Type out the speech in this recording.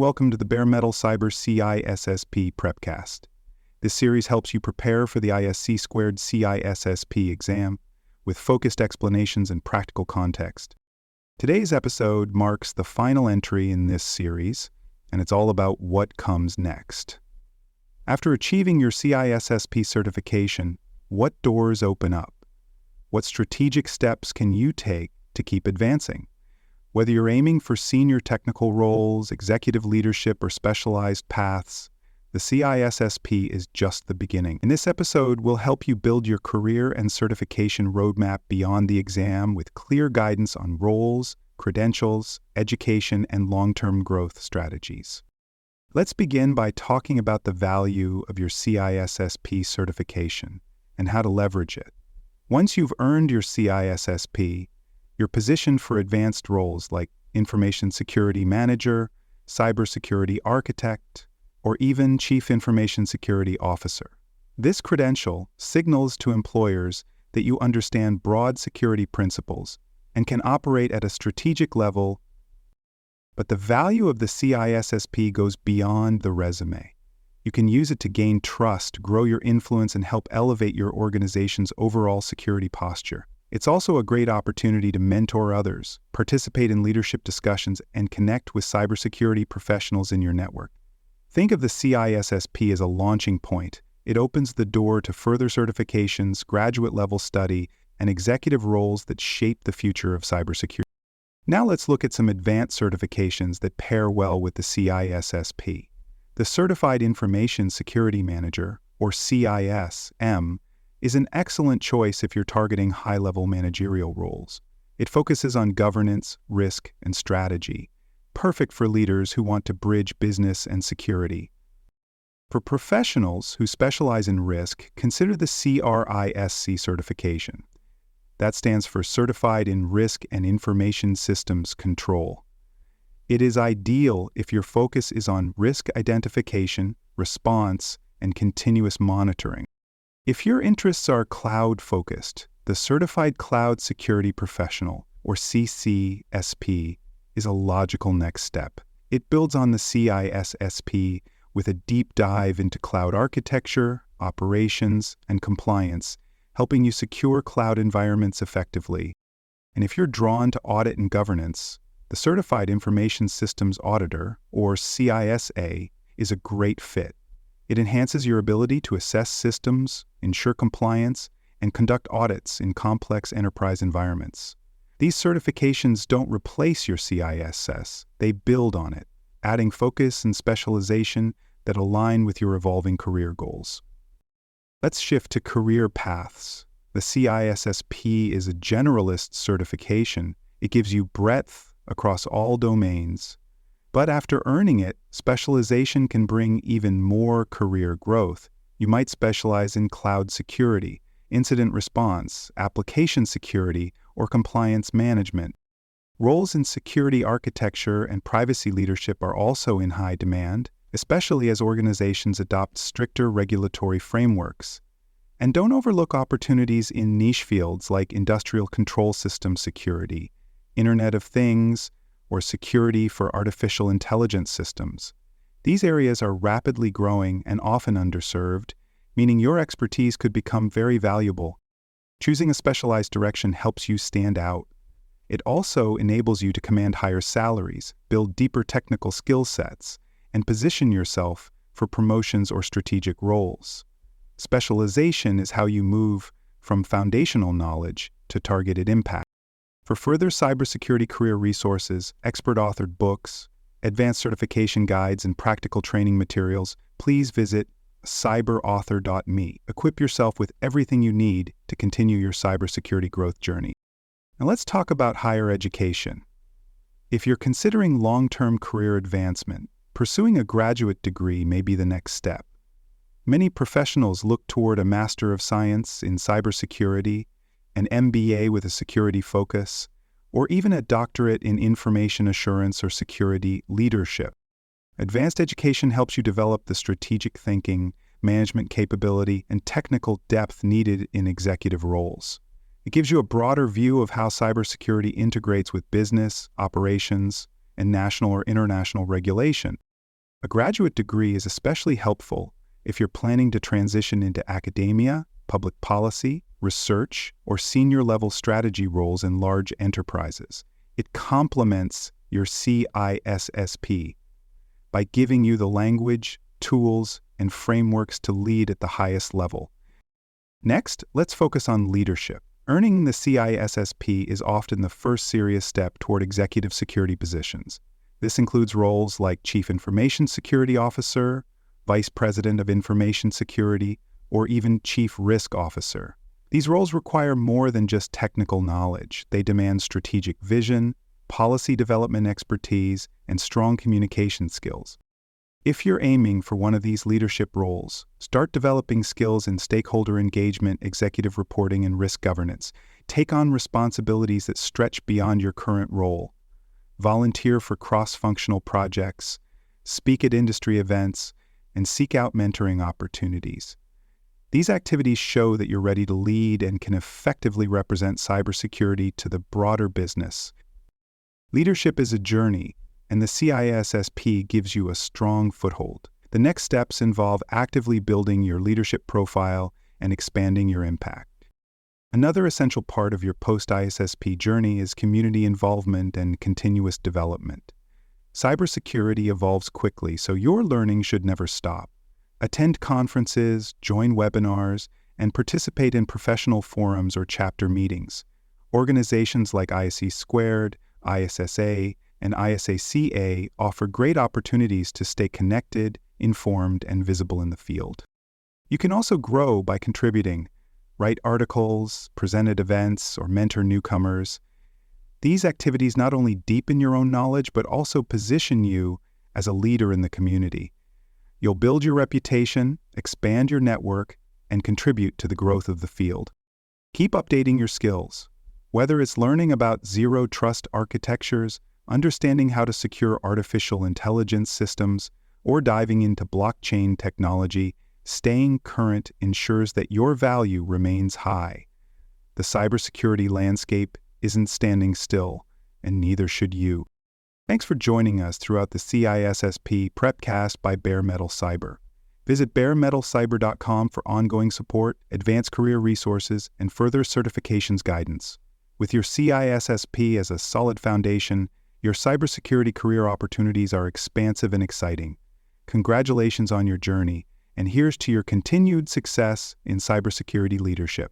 welcome to the Bare Metal Cyber CISSP Prepcast. This series helps you prepare for the ISC squared CISSP exam with focused explanations and practical context. Today's episode marks the final entry in this series, and it's all about what comes next. After achieving your CISSP certification, what doors open up? What strategic steps can you take to keep advancing? Whether you're aiming for senior technical roles, executive leadership, or specialized paths, the CISSP is just the beginning. In this episode, we'll help you build your career and certification roadmap beyond the exam with clear guidance on roles, credentials, education, and long-term growth strategies. Let's begin by talking about the value of your CISSP certification and how to leverage it. Once you've earned your CISSP, you're positioned for advanced roles like Information Security Manager, Cybersecurity Architect, or even Chief Information Security Officer. This credential signals to employers that you understand broad security principles and can operate at a strategic level. But the value of the CISSP goes beyond the resume. You can use it to gain trust, grow your influence, and help elevate your organization's overall security posture. It's also a great opportunity to mentor others, participate in leadership discussions, and connect with cybersecurity professionals in your network. Think of the CISSP as a launching point. It opens the door to further certifications, graduate-level study, and executive roles that shape the future of cybersecurity. Now let's look at some advanced certifications that pair well with the CISSP. The Certified Information Security Manager, or CISM, is an excellent choice if you're targeting high-level managerial roles. It focuses on governance, risk, and strategy, perfect for leaders who want to bridge business and security. For professionals who specialize in risk, consider the CRISC certification. That stands for Certified in Risk and Information Systems Control. It is ideal if your focus is on risk identification, response, and continuous monitoring. If your interests are cloud-focused, the Certified Cloud Security Professional, or CCSP, is a logical next step. It builds on the CISSP with a deep dive into cloud architecture, operations, and compliance, helping you secure cloud environments effectively. And if you're drawn to audit and governance, the Certified Information Systems Auditor, or CISA, is a great fit. It enhances your ability to assess systems, ensure compliance, and conduct audits in complex enterprise environments. These certifications don't replace your CISS, they build on it, adding focus and specialization that align with your evolving career goals. Let's shift to career paths. The CISSP is a generalist certification. It gives you breadth across all domains. But after earning it, specialization can bring even more career growth. You might specialize in cloud security, incident response, application security, or compliance management. Roles in security architecture and privacy leadership are also in high demand, especially as organizations adopt stricter regulatory frameworks. And don't overlook opportunities in niche fields like industrial control system security, Internet of Things, or security for artificial intelligence systems. These areas are rapidly growing and often underserved, meaning your expertise could become very valuable. Choosing a specialized direction helps you stand out. It also enables you to command higher salaries, build deeper technical skill sets, and position yourself for promotions or strategic roles. Specialization is how you move from foundational knowledge to targeted impact. For further cybersecurity career resources, expert-authored books, advanced certification guides, and practical training materials, please visit cyberauthor.me. Equip yourself with everything you need to continue your cybersecurity growth journey. Now let's talk about higher education. If you're considering long-term career advancement, pursuing a graduate degree may be the next step. Many professionals look toward a Master of Science in Cybersecurity, an MBA with a security focus, or even a doctorate in information assurance or security leadership. Advanced education helps you develop the strategic thinking, management capability, and technical depth needed in executive roles. It gives you a broader view of how cybersecurity integrates with business, operations, and national or international regulation. A graduate degree is especially helpful if you're planning to transition into academia, public policy, research, or senior-level strategy roles in large enterprises. It complements your CISSP by giving you the language, tools, and frameworks to lead at the highest level. Next, let's focus on leadership. Earning the CISSP is often the first serious step toward executive security positions. This includes roles like Chief Information Security Officer, Vice President of Information Security, or even Chief Risk Officer. These roles require more than just technical knowledge. They demand strategic vision, policy development expertise, and strong communication skills. If you're aiming for one of these leadership roles, start developing skills in stakeholder engagement, executive reporting, and risk governance. Take on responsibilities that stretch beyond your current role. Volunteer for cross-functional projects, speak at industry events, and seek out mentoring opportunities. These activities show that you're ready to lead and can effectively represent cybersecurity to the broader business. Leadership is a journey, and the CISSP gives you a strong foothold. The next steps involve actively building your leadership profile and expanding your impact. Another essential part of your post-ISSP journey is community involvement and continuous development. Cybersecurity evolves quickly, so your learning should never stop. Attend conferences, join webinars, and participate in professional forums or chapter meetings. Organizations like ISE², ISSA, and ISACA offer great opportunities to stay connected, informed, and visible in the field. You can also grow by contributing. Write articles, present at events, or mentor newcomers. These activities not only deepen your own knowledge, but also position you as a leader in the community. You'll build your reputation, expand your network, and contribute to the growth of the field. Keep updating your skills. Whether it's learning about zero-trust architectures, understanding how to secure artificial intelligence systems, or diving into blockchain technology, staying current ensures that your value remains high. The cybersecurity landscape isn't standing still, and neither should you. Thanks for joining us throughout the CISSP Prepcast by Bare Metal Cyber. Visit baremetalcyber.com for ongoing support, advanced career resources, and further certifications guidance. With your CISSP as a solid foundation, your cybersecurity career opportunities are expansive and exciting. Congratulations on your journey, and here's to your continued success in cybersecurity leadership.